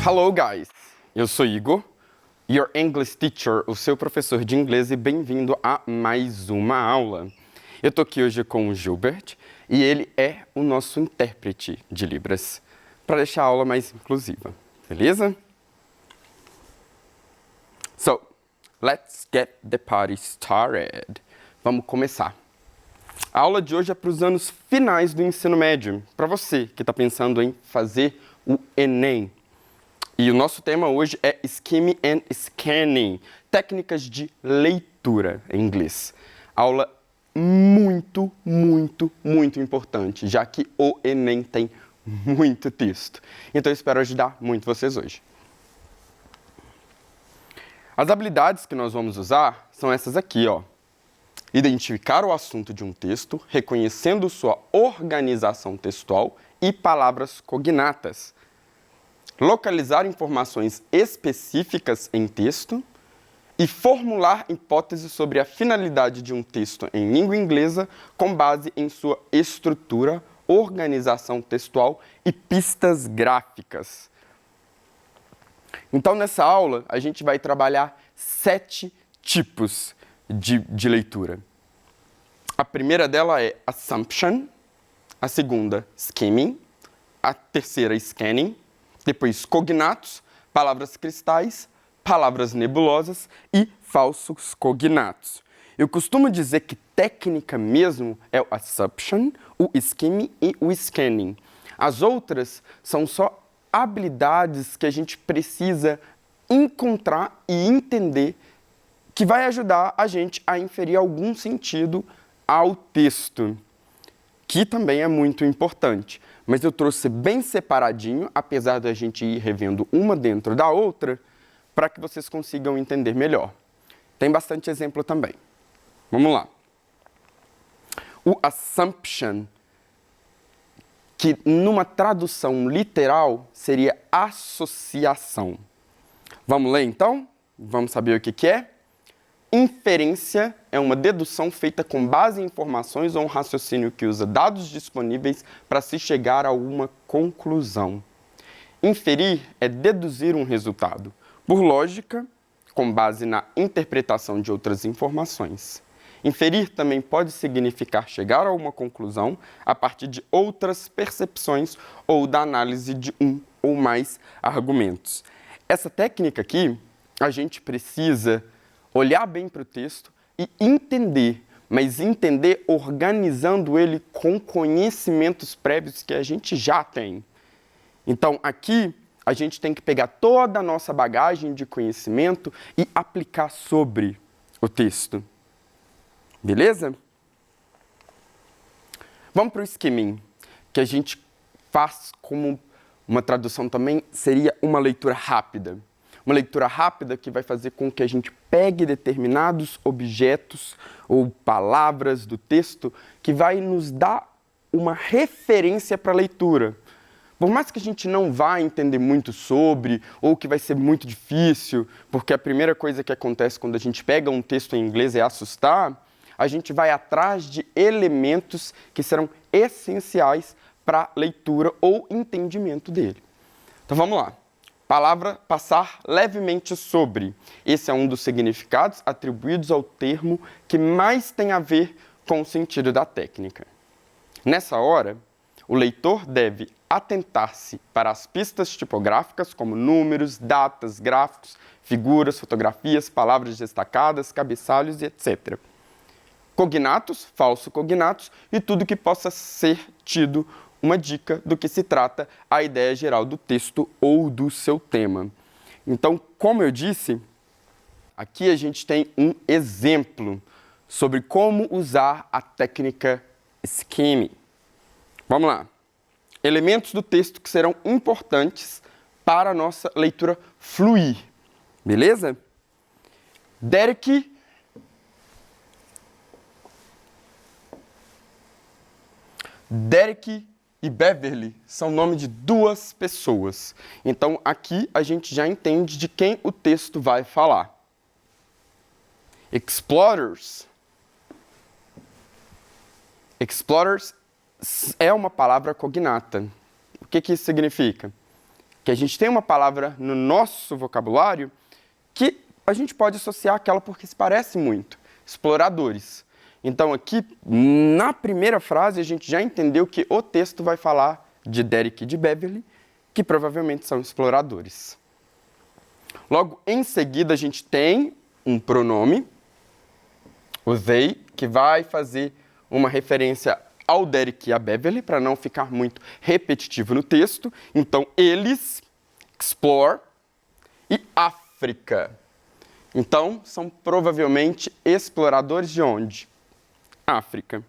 Hello guys, eu sou Igor, your English teacher, o seu professor de inglês, e bem-vindo a mais uma aula. Eu tô aqui hoje com o Gilbert e ele é o nosso intérprete de Libras, para deixar a aula mais inclusiva, beleza? So, let's get the party started. Vamos começar. A aula de hoje é para os anos finais do ensino médio, para você que está pensando em fazer o Enem. E o nosso tema hoje é Skimming and Scanning, técnicas de leitura em inglês. Aula muito importante, já que o Enem tem muito texto. Então eu espero ajudar muito vocês hoje. As habilidades que nós vamos usar são essas aqui, ó. Identificar o assunto de um texto, reconhecendo sua organização textual e palavras cognatas. Localizar informações específicas em texto e formular hipóteses sobre a finalidade de um texto em língua inglesa com base em sua estrutura, organização textual e pistas gráficas. Então, nessa aula, a gente vai trabalhar 7 tipos de leitura. A primeira dela é assumption, a segunda, skimming, a terceira, scanning, depois cognatos, palavras cristais, palavras nebulosas e falsos cognatos. Eu costumo dizer que técnica mesmo é o assumption, o skimming e o scanning. As outras são só habilidades que a gente precisa encontrar e entender que vai ajudar a gente a inferir algum sentido ao texto, que também é muito importante. Mas eu trouxe bem separadinho, apesar da gente ir revendo uma dentro da outra, para que vocês consigam entender melhor. Tem bastante exemplo também. Vamos lá. O assumption, que numa tradução literal seria associação. Vamos ler então? Vamos saber o que é? Inferência é uma dedução feita com base em informações ou um raciocínio que usa dados disponíveis para se chegar a uma conclusão. Inferir é deduzir um resultado, por lógica, com base na interpretação de outras informações. Inferir também pode significar chegar a uma conclusão a partir de outras percepções ou da análise de um ou mais argumentos. Essa técnica aqui, a gente precisa olhar bem para o texto e entender, mas entender organizando ele com conhecimentos prévios que a gente já tem. Então, aqui, a gente tem que pegar toda a nossa bagagem de conhecimento e aplicar sobre o texto. Beleza? Vamos para o skimming, que a gente faz como uma tradução também, seria uma leitura rápida. Uma leitura rápida que vai fazer com que a gente pegue determinados objetos ou palavras do texto que vai nos dar uma referência para a leitura. Por mais que a gente não vá entender muito sobre, ou que vai ser muito difícil, porque a primeira coisa que acontece quando a gente pega um texto em inglês é assustar, a gente vai atrás de elementos que serão essenciais para a leitura ou entendimento dele. Então vamos lá. Palavra passar levemente sobre. Esse é um dos significados atribuídos ao termo que mais tem a ver com o sentido da técnica. Nessa hora, o leitor deve atentar-se para as pistas tipográficas como números, datas, gráficos, figuras, fotografias, palavras destacadas, cabeçalhos e etc. Cognatos, falsos cognatos e tudo que possa ser tido uma dica do que se trata a ideia geral do texto ou do seu tema. Então, como eu disse, aqui a gente tem um exemplo sobre como usar a técnica skimming. Vamos lá. Elementos do texto que serão importantes para a nossa leitura fluir. Beleza? Derek e Beverly são nome de 2 pessoas. Então, aqui a gente já entende de quem o texto vai falar. Explorers. Explorers é uma palavra cognata. O que isso significa? que a gente tem uma palavra no nosso vocabulário que a gente pode associar àquela porque se parece muito. Exploradores. Então aqui, na primeira frase, a gente já entendeu que o texto vai falar de Derek e de Beverly, que provavelmente são exploradores. Logo em seguida, a gente tem um pronome, o they, que vai fazer uma referência ao Derek e a Beverly, para não ficar muito repetitivo no texto. Então, eles, explore, e África. Então, são provavelmente exploradores de onde? África.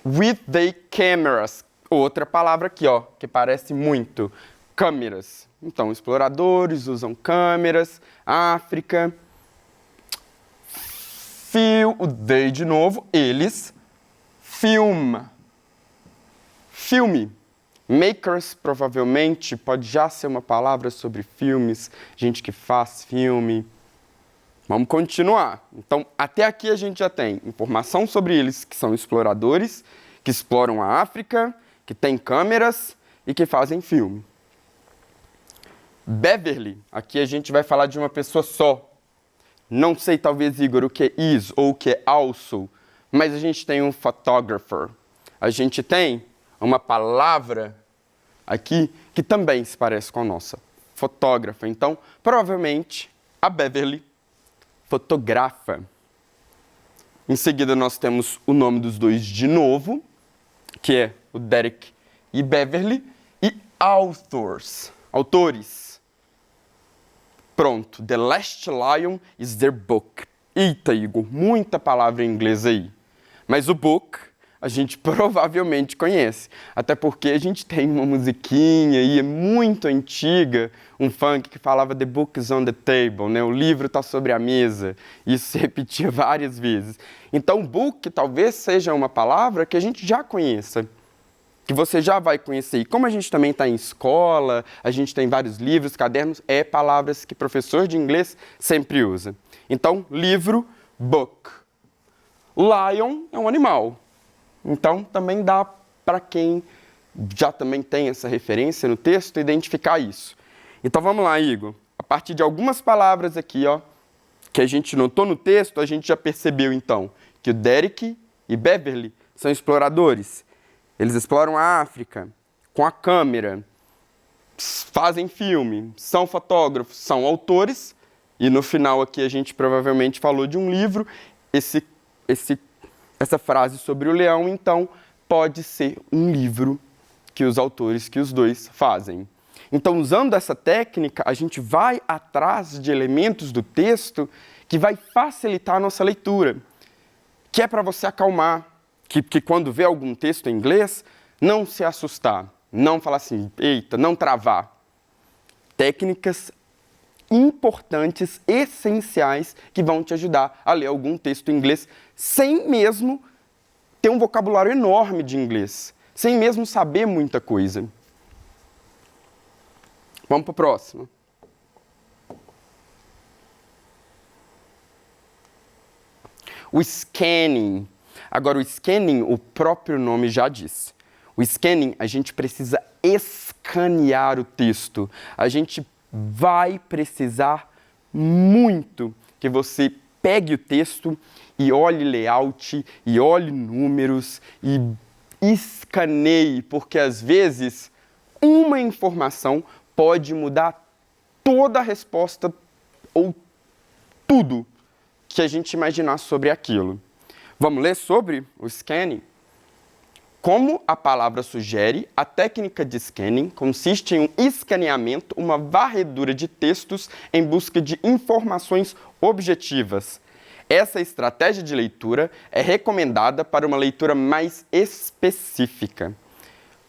With the cameras. Outra palavra aqui, ó, que parece muito. Câmeras. Então, exploradores usam câmeras. África. O they de novo. Eles. Filme. Makers, provavelmente, pode já ser uma palavra sobre filmes, gente que faz filme. Vamos continuar. Então, até aqui a gente já tem informação sobre eles, que são exploradores, que exploram a África, que têm câmeras e que fazem filme. Beverly, aqui a gente vai falar de uma pessoa só. Não sei, talvez, Igor, o que é is ou o que é also, mas a gente tem um photographer. A gente tem uma palavra aqui que também se parece com a nossa, fotógrafa. Então, provavelmente, a Beverly fotografa. Em seguida, nós temos o nome dos dois de novo, que é o Derek e Beverly, e authors, autores. Pronto, The Last Lion is their book. Eita, Igor, muita palavra em inglês aí. Mas o book a gente provavelmente conhece, até porque a gente tem uma musiquinha e é muito antiga, um funk que falava The book is on the table, né? O livro está sobre a mesa. Isso se repetia várias vezes. Então, book talvez seja uma palavra que a gente já conheça, que você já vai conhecer. E como a gente também está em escola, a gente tem vários livros, cadernos, é palavras que professor de inglês sempre usa. Então, livro, book. Lion é um animal. Então, também dá para quem já também tem essa referência no texto identificar isso. Então, vamos lá, Igor. A partir de algumas palavras aqui, ó, que a gente notou no texto, a gente já percebeu, então, que o Derek e Beverly são exploradores. Eles exploram a África com a câmera, fazem filme, são fotógrafos, são autores. E no final aqui a gente provavelmente falou de um livro. Essa frase sobre o leão, então, pode ser um livro que os autores, que os dois fazem. Então, usando essa técnica, a gente vai atrás de elementos do texto que vai facilitar a nossa leitura, que é para você acalmar, que quando vê algum texto em inglês, não se assustar, não falar assim, eita, não travar. Técnicas importantes, essenciais, que vão te ajudar a ler algum texto em inglês sem mesmo ter um vocabulário enorme de inglês, sem mesmo saber muita coisa. Vamos para o próximo. O scanning. Agora, o scanning, o próprio nome já diz. O scanning, a gente precisa escanear o texto. A gente vai precisar muito que você pegue o texto e olhe layout, e olhe números, e escaneie, porque às vezes uma informação pode mudar toda a resposta ou tudo que a gente imaginar sobre aquilo. Vamos ler sobre o scanning? Como a palavra sugere, a técnica de scanning consiste em um escaneamento, uma varredura de textos em busca de informações objetivas. Essa estratégia de leitura é recomendada para uma leitura mais específica.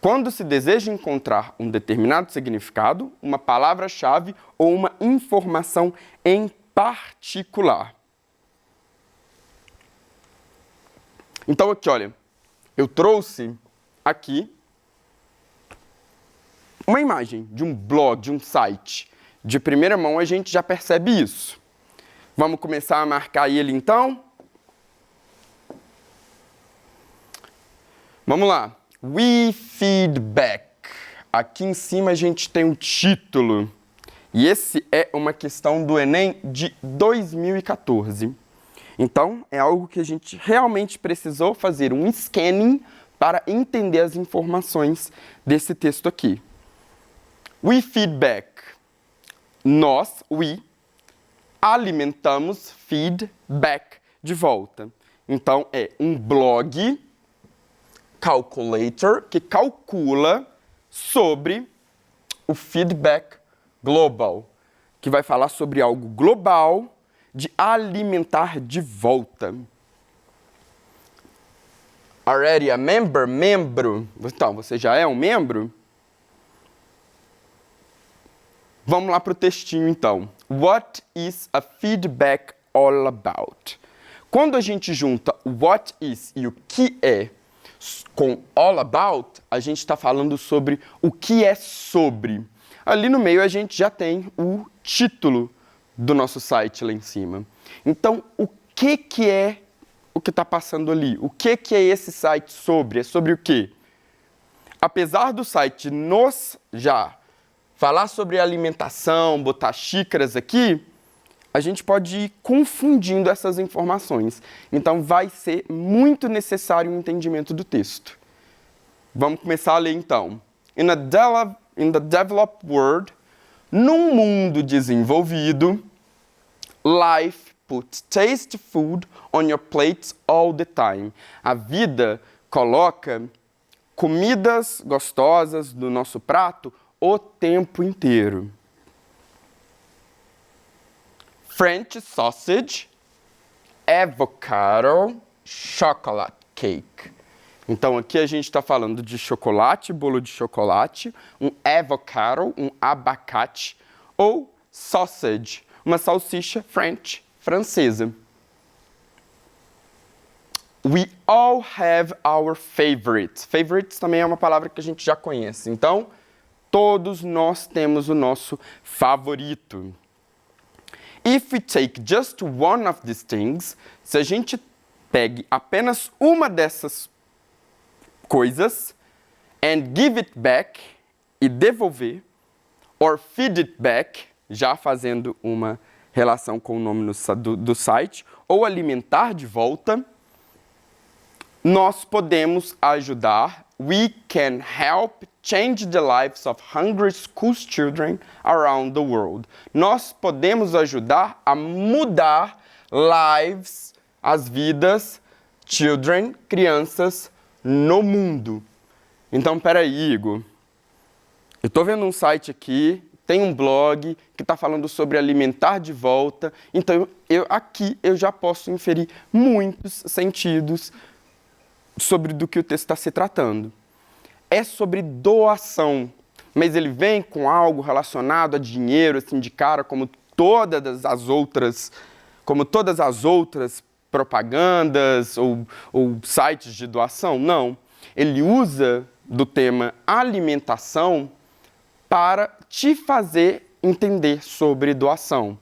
Quando se deseja encontrar um determinado significado, uma palavra-chave ou uma informação em particular. Então aqui, olha, eu trouxe aqui uma imagem de um blog, de um site. De primeira mão a gente já percebe isso. Vamos começar a marcar ele então? Vamos lá. We feedback. aqui em cima a gente tem um título. E esse é uma questão do Enem de 2014. Então, é algo que a gente realmente precisou fazer um scanning para entender as informações desse texto aqui. We feed back. Nós, alimentamos, feed back, de volta. Então, é um blog calculator que calcula sobre o feedback global, que vai falar sobre algo global de alimentar de volta. Already a member? Membro. Então, você já é um membro? Vamos lá para o textinho, então. What is a feedback all about? Quando a gente junta what is e o que é com all about, a gente está falando sobre o que é sobre. Ali no meio a gente já tem o título do nosso site lá em cima. Então, o que é o que está passando ali? O que é esse site sobre? É sobre o quê? Apesar do site nos já falar sobre alimentação, botar xícaras aqui, a gente pode ir confundindo essas informações. Então, vai ser muito necessário o entendimento do texto. Vamos começar a ler, então. In the developed world, num mundo desenvolvido, life puts tasty food on your plates all the time. A vida coloca comidas gostosas no nosso prato o tempo inteiro. French sausage, avocado, chocolate cake. Então, aqui a gente está falando de chocolate, bolo de chocolate, um avocado, um abacate, ou sausage, uma salsicha French, francesa. We all have our favorites. Favorites também é uma palavra que a gente já conhece. Então, todos nós temos o nosso favorito. If we take just one of these things, se a gente pegue apenas uma dessas coisas and give it back e devolver, or feed it back, já fazendo uma relação com o nome do site, ou alimentar de volta, nós podemos ajudar. We can help change the lives of hungry school children around the world. Nós podemos ajudar a mudar lives, as vidas, children, crianças, no mundo. Então, peraí, Igor. Eu estou vendo um site aqui, tem um blog que está falando sobre alimentar de volta. Então, aqui eu já posso inferir muitos sentidos sobre do que o texto está se tratando. É sobre doação, mas ele vem com algo relacionado a dinheiro, assim, de cara, como todas as outras propagandas ou sites de doação? Não. Ele usa do tema alimentação para te fazer entender sobre doação.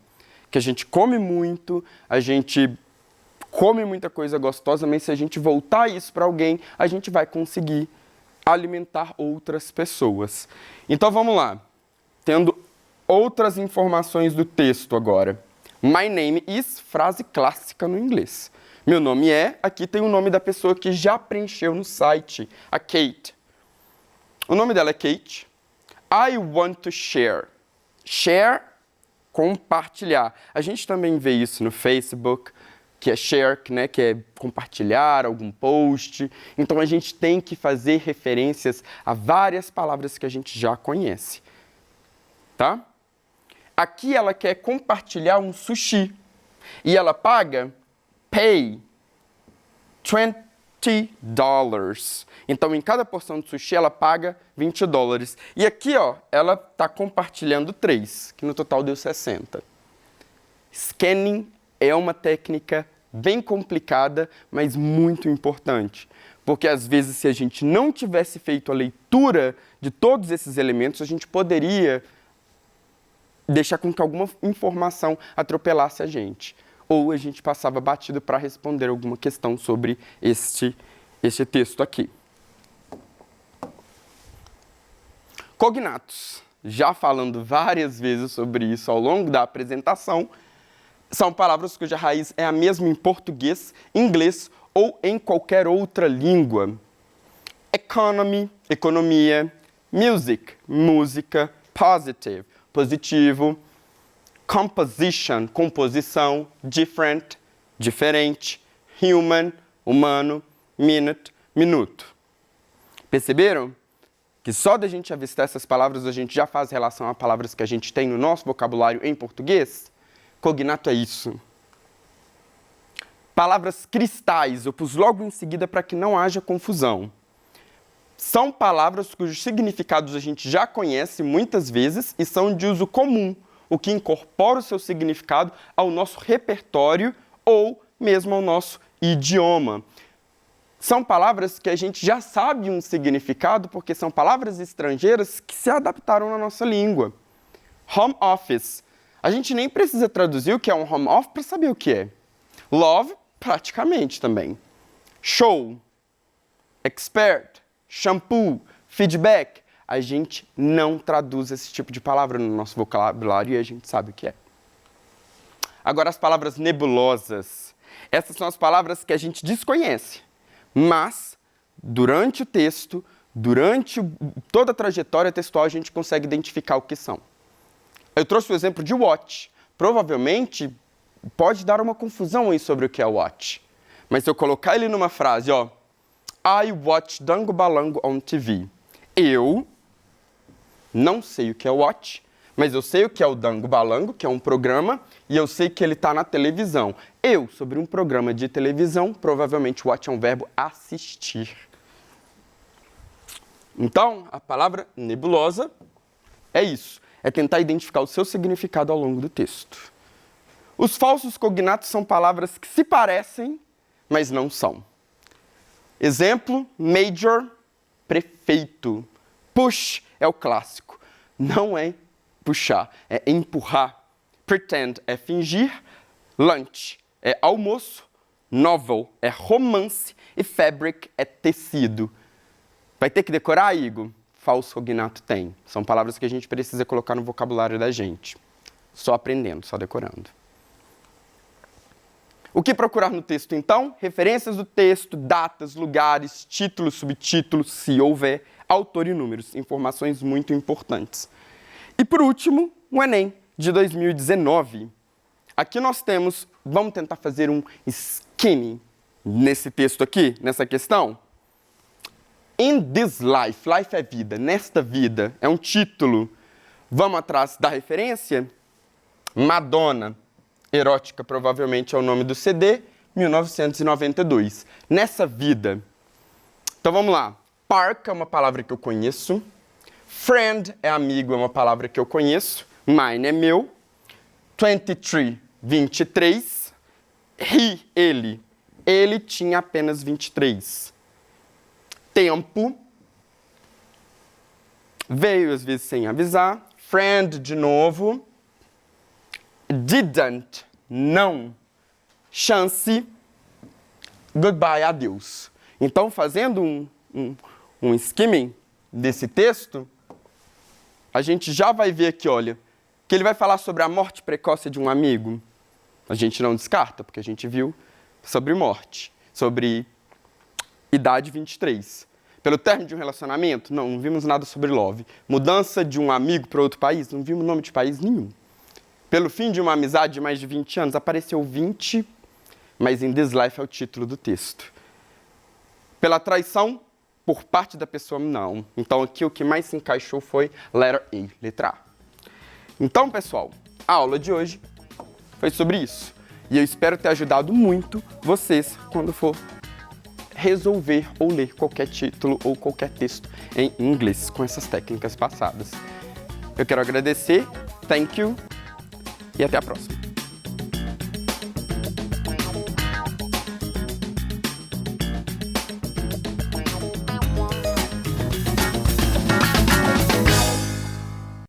Que a gente come muito, a gente come muita coisa gostosa, mas se a gente voltar isso para alguém, a gente vai conseguir alimentar outras pessoas. Então vamos lá. Tendo outras informações do texto agora. My name is, frase clássica no inglês. Meu nome é, aqui tem o nome da pessoa que já preencheu no site, a Kate. O nome dela é Kate. I want to share. Share, compartilhar. A gente também vê isso no Facebook, que é share, né, que é compartilhar algum post. Então, a gente tem que fazer referências a várias palavras que a gente já conhece. Tá? Aqui ela quer compartilhar um sushi. E ela paga, pay, $20. Então, em cada porção de sushi, ela paga $20. E aqui, ó, ela está compartilhando 3, que no total deu 60. Scanning é uma técnica bem complicada, mas muito importante. Porque, às vezes, se a gente não tivesse feito a leitura de todos esses elementos, a gente poderia deixar com que alguma informação atropelasse a gente. Ou a gente passava batido para responder alguma questão sobre este texto aqui. Cognatos, já falando várias vezes sobre isso ao longo da apresentação, são palavras cuja raiz é a mesma em português, inglês ou em qualquer outra língua. Economy, economia, music, música, positive, positivo, composition, composição, different, diferente, human, humano, minute, minuto. Perceberam que só da gente avistar essas palavras a gente já faz relação a palavras que a gente tem no nosso vocabulário em português? Cognato é isso. Palavras cristais, eu pus logo em seguida para que não haja confusão. São palavras cujos significados a gente já conhece muitas vezes e são de uso comum, o que incorpora o seu significado ao nosso repertório ou mesmo ao nosso idioma. São palavras que a gente já sabe um significado porque são palavras estrangeiras que se adaptaram na nossa língua. Home office. A gente nem precisa traduzir o que é um home office para saber o que é. Love, praticamente também. Show, expert, shampoo, feedback. A gente não traduz esse tipo de palavra no nosso vocabulário e a gente sabe o que é. Agora, as palavras nebulosas. Essas são as palavras que a gente desconhece, mas durante o texto, durante toda a trajetória textual, a gente consegue identificar o que são. Eu trouxe o exemplo de watch. Provavelmente pode dar uma confusão aí sobre o que é watch. Mas se eu colocar ele numa frase, ó, I watch Dango Balango on TV. Eu não sei o que é watch, mas eu sei o que é o Dango Balango, que é um programa, e eu sei que ele está na televisão. Eu, sobre um programa de televisão, provavelmente watch é um verbo assistir. Então, a palavra nebulosa é isso. É tentar identificar o seu significado ao longo do texto. Os falsos cognatos são palavras que se parecem, mas não são. Exemplo, major, prefeito. Push é o clássico. Não é puxar, é empurrar. Pretend é fingir. Lunch é almoço. Novel é romance. E fabric é tecido. Vai ter que decorar, Igor? Falso cognato tem. São palavras que a gente precisa colocar no vocabulário da gente. Só aprendendo, só decorando. O que procurar no texto, então? Referências do texto, datas, lugares, títulos, subtítulos, se houver, autor e números. Informações muito importantes. E, por último, o Enem de 2019. Aqui nós temos, vamos tentar fazer um skimming nesse texto aqui, nessa questão. In this life, life é vida, nesta vida, é um título. Vamos atrás da referência? Madonna. Erótica, provavelmente, é o nome do CD, 1992. Nessa vida. Então, vamos lá. Park é uma palavra que eu conheço. Friend é amigo, é uma palavra que eu conheço. Mine é meu. 23, 23. He, ele. Ele tinha apenas 23. Tempo. Veio, às vezes, sem avisar. Friend, de novo. Didn't, não. Chance, goodbye, adeus. Então, fazendo um skimming desse texto, a gente já vai ver aqui, olha, que ele vai falar sobre a morte precoce de um amigo. A gente não descarta, porque a gente viu sobre morte, sobre idade 23. Pelo término de um relacionamento, não vimos nada sobre love. Mudança de um amigo para outro país, não vimos nome de país nenhum. Pelo fim de uma amizade de mais de 20 anos, apareceu 20, mas In This Life é o título do texto. Pela traição, por parte da pessoa, não. Então, aqui o que mais se encaixou foi letter A, letra A. Então, pessoal, a aula de hoje foi sobre isso. E eu espero ter ajudado muito vocês quando for resolver ou ler qualquer título ou qualquer texto em inglês com essas técnicas passadas. Eu quero agradecer, thank you, e até a próxima.